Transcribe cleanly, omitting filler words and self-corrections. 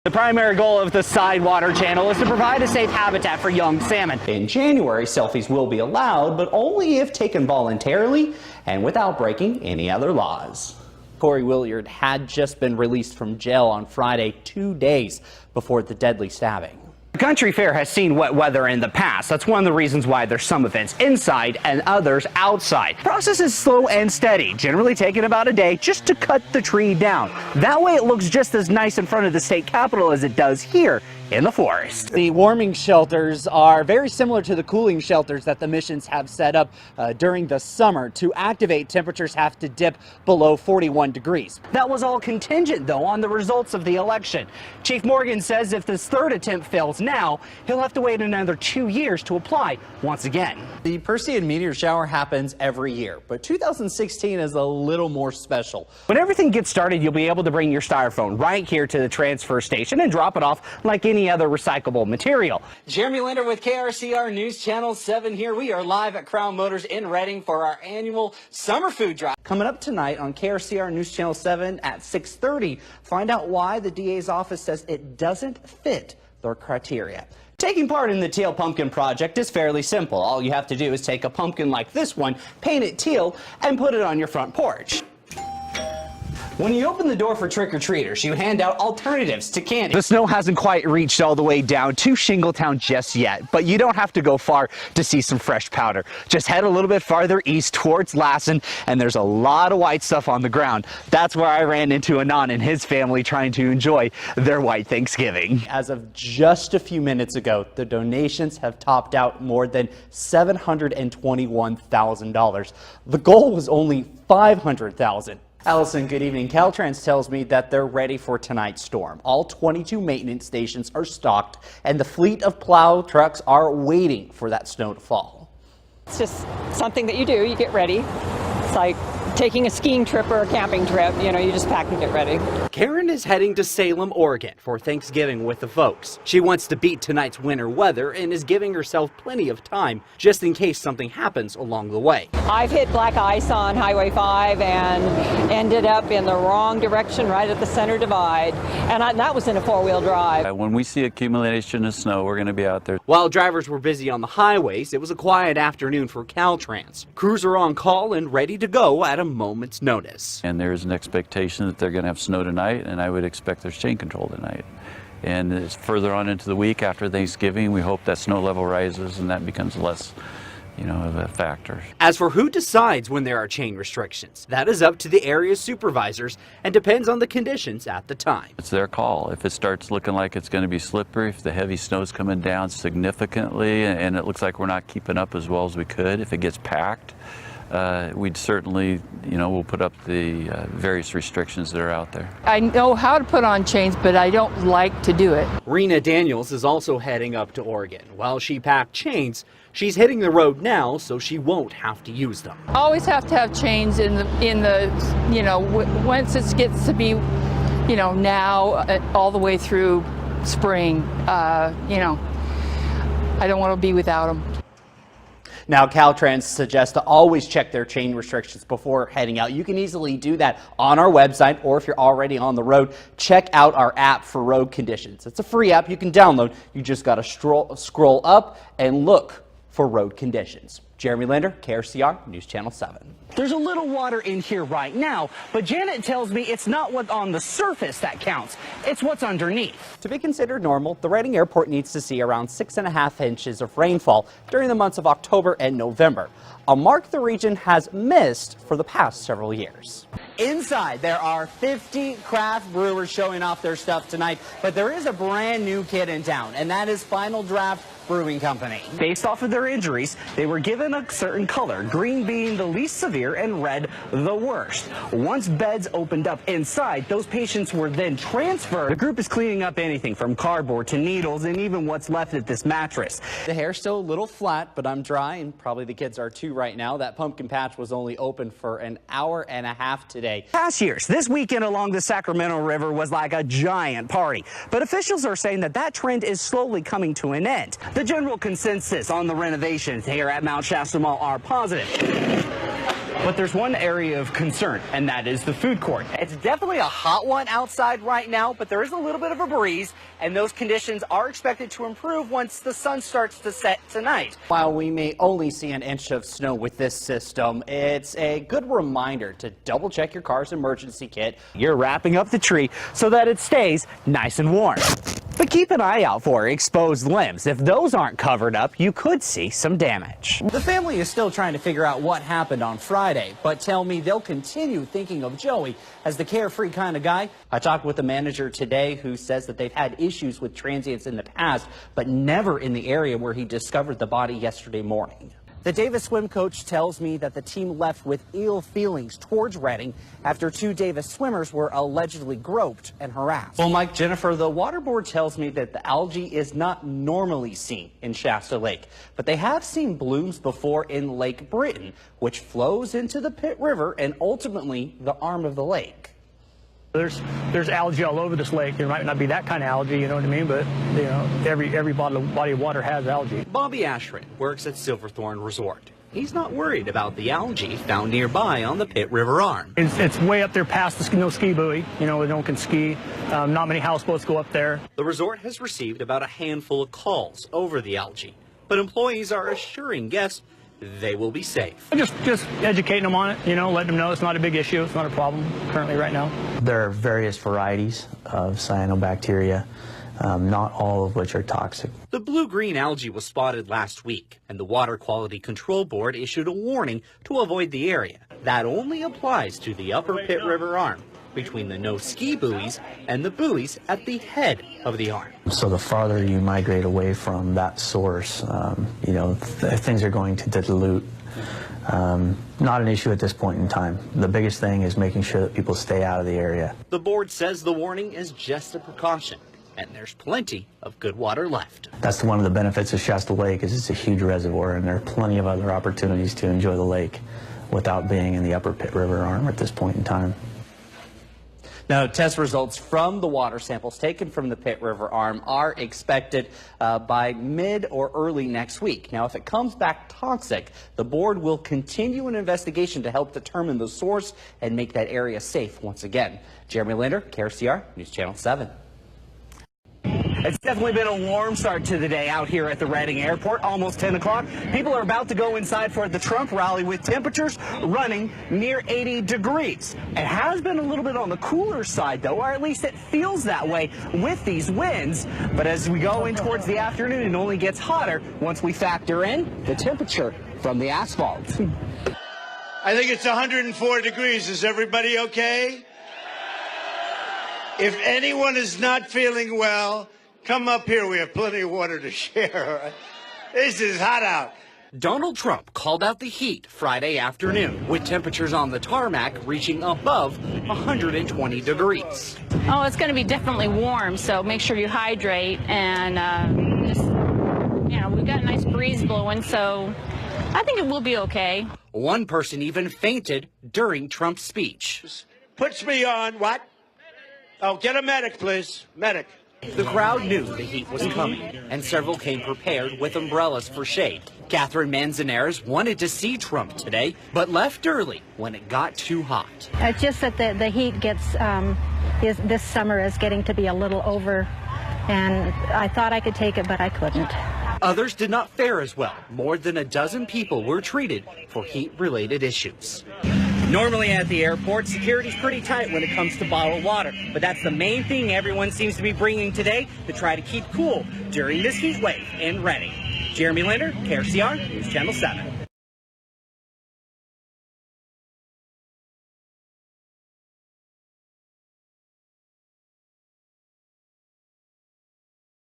The primary goal of the Sidewater Channel is to provide a safe habitat for young salmon. In January, selfies will be allowed, but only if taken voluntarily and without breaking any other laws. Corey Williard had just been released from jail on Friday, 2 days before the deadly stabbing. The country fair has seen wet weather in the past. That's one of the reasons why there's some events inside and others outside. The process is slow and steady, generally taking about a day just to cut the tree down. That way it looks just as nice in front of the state capitol as it does here in the forest. The warming shelters are very similar to the cooling shelters that the missions have set up during the summer. To activate, temperatures have to dip below 41 degrees. That was all contingent, though, on the results of the election. Chief Morgan says if this third attempt fails now, he'll have to wait another 2 years to apply once again. The Perseid meteor shower happens every year, but 2016 is a little more special. When everything gets started, you'll be able to bring your styrofoam right here to the transfer station and drop it off like any other recyclable material. Jeremy Linder with KRCR News Channel 7 here. We are live at Crown Motors in Reading for our annual summer food drive. Coming up tonight on KRCR News Channel 7 at 6:30, find out why the DA's office says it doesn't fit their criteria. Taking part in the Teal Pumpkin Project is fairly simple. All you have to do is take a pumpkin like this one, paint it teal, and put it on your front porch. When you open the door for trick-or-treaters, you hand out alternatives to candy. The snow hasn't quite reached all the way down to Shingletown just yet, but you don't have to go far to see some fresh powder. Just head a little bit farther east towards Lassen, and there's a lot of white stuff on the ground. That's where I ran into Anon and his family trying to enjoy their white Thanksgiving. As of just a few minutes ago, the donations have topped out more than $721,000. The goal was only $500,000. Allison, good evening. Caltrans tells me that they're ready for tonight's storm. All 22 maintenance stations are stocked, and the fleet of plow trucks are waiting for that snow to fall. It's just something that you do. You get ready. It's like taking a skiing trip or a camping trip. You know, you just pack and get ready. Karen is heading to Salem, Oregon for Thanksgiving with the folks. She wants to beat tonight's winter weather and is giving herself plenty of time just in case something happens along the way. I've hit black ice on Highway 5 and ended up in the wrong direction right at the center divide. And that was in a four-wheel drive. When we see accumulation of snow, we're going to be out there. While drivers were busy on the highways, it was a quiet afternoon for Caltrans. Crews are on call and ready to go at a moment's notice. And there's an expectation that they're going to have snow tonight, and I would expect there's chain control tonight. And it's further on into the week after Thanksgiving, we hope that snow level rises and that becomes less, of a factor. As for who decides when there are chain restrictions, that is up to the area supervisors and depends on the conditions at the time. It's their call. If it starts looking like it's going to be slippery, if the heavy snow's coming down significantly and it looks like we're not keeping up as well as we could, if it gets packed, we'd certainly, we'll put up the various restrictions that are out there. I know how to put on chains, but I don't like to do it. Rena Daniels is also heading up to Oregon. While she packed chains, she's hitting the road now so she won't have to use them. Always have to have chains in the once it gets to be, now all the way through spring, I don't want to be without them. Now, Caltrans suggests to always check their chain restrictions before heading out. You can easily do that on our website, or if you're already on the road, check out our app for road conditions. It's a free app you can download. You just got to scroll up and look for road conditions. Jeremy Linder, KRCR News Channel 7. There's a little water in here right now, but Janet tells me it's not what's on the surface that counts. It's what's underneath. To be considered normal, the Reading Airport needs to see around 6.5 inches of rainfall during the months of October and November, a mark the region has missed for the past several years. Inside, there are 50 craft brewers showing off their stuff tonight, but there is a brand new kid in town, and that is Final Draft Brewing Company. Based off of their injuries, they were given a certain color, green being the least severe and red the worst. Once beds opened up inside, those patients were then transferred. The group is cleaning up anything from cardboard to needles and even what's left of this mattress. The hair's still a little flat, but I'm dry, and probably the kids are too right now. That pumpkin patch was only open for an hour and a half today. Past years, this weekend along the Sacramento River was like a giant party, but officials are saying that trend is slowly coming to an end. The general consensus on the renovations here at Mount Shasta Mall are positive. But there's one area of concern, and that is the food court. It's definitely a hot one outside right now, but there is a little bit of a breeze, and those conditions are expected to improve once the sun starts to set tonight. While we may only see an inch of snow with this system, it's a good reminder to double check your car's emergency kit. You're wrapping up the tree so that it stays nice and warm. But keep an eye out for exposed limbs. If those aren't covered up, you could see some damage. The family is still trying to figure out what happened on Friday, but tell me they'll continue thinking of Joey as the carefree kind of guy. I talked with the manager today who says that they've had issues with transients in the past, but never in the area where he discovered the body yesterday morning. The Davis swim coach tells me that the team left with ill feelings towards Redding after 2 Davis swimmers were allegedly groped and harassed. Well, Mike, Jennifer, the water board tells me that the algae is not normally seen in Shasta Lake, but they have seen blooms before in Lake Britain, which flows into the Pitt River and ultimately the arm of the lake. There's algae all over this lake. There might not be that kind of algae, you know what I mean, but you know, every body of water has algae. Bobby Ashford works at Silverthorne Resort. He's not worried about the algae found nearby on the Pitt River arm. It's way up there past the no ski buoy, you know, where no one can ski. Not many houseboats go up there. The resort has received about a handful of calls over the algae, but employees are assuring guests they will be safe. Just educating them on it, you know, letting them know it's not a big issue, it's not a problem currently right now. There are various varieties of cyanobacteria, not all of which are toxic. The blue-green algae was spotted last week, and the Water Quality Control Board issued a warning to avoid the area. That only applies to the upper Pitt River arm, between the no ski buoys and the buoys at the head of the arm. So the farther you migrate away from that source, you know, things are going to dilute. Not an issue at this point in time. The biggest thing is making sure that people stay out of the area. The board says the warning is just a precaution, and there's plenty of good water left. That's one of the benefits of Shasta Lake, is it's a huge reservoir, and there are plenty of other opportunities to enjoy the lake without being in the upper Pitt River arm at this point in time. Now, test results from the water samples taken from the Pitt River arm are expected by mid or early next week. Now, if it comes back toxic, the board will continue an investigation to help determine the source and make that area safe once again. Jeremy Linder, KRCR, News Channel 7. It's definitely been a warm start to the day out here at the Redding Airport, almost 10 o'clock. People are about to go inside for the Trump rally with temperatures running near 80 degrees. It has been a little bit on the cooler side, though, or at least it feels that way with these winds. But as we go in towards the afternoon, it only gets hotter once we factor in the temperature from the asphalt. I think it's 104 degrees. Is everybody okay? If anyone is not feeling well, come up here. We have plenty of water to share. This is hot out. Donald Trump called out the heat Friday afternoon, with temperatures on the tarmac reaching above 120 degrees. Oh, it's going to be definitely warm, so make sure you hydrate. And just, you know, we've got a nice breeze blowing, so I think it will be okay. One person even fainted during Trump's speech. Puts me on what? Oh, get a medic, please. Medic. The crowd knew the heat was coming, and several came prepared with umbrellas for shade. Catherine Manzanares wanted to see Trump today, but left early when it got too hot. It's just that the heat gets, this summer is getting to be a little over, and I thought I could take it, but I couldn't. Others did not fare as well. More than a dozen people were treated for heat-related issues. Normally at the airport, security's pretty tight when it comes to bottled water, but that's the main thing everyone seems to be bringing today to try to keep cool during this heat wave in Redding. Jeremy Linder, KRCR, News Channel 7.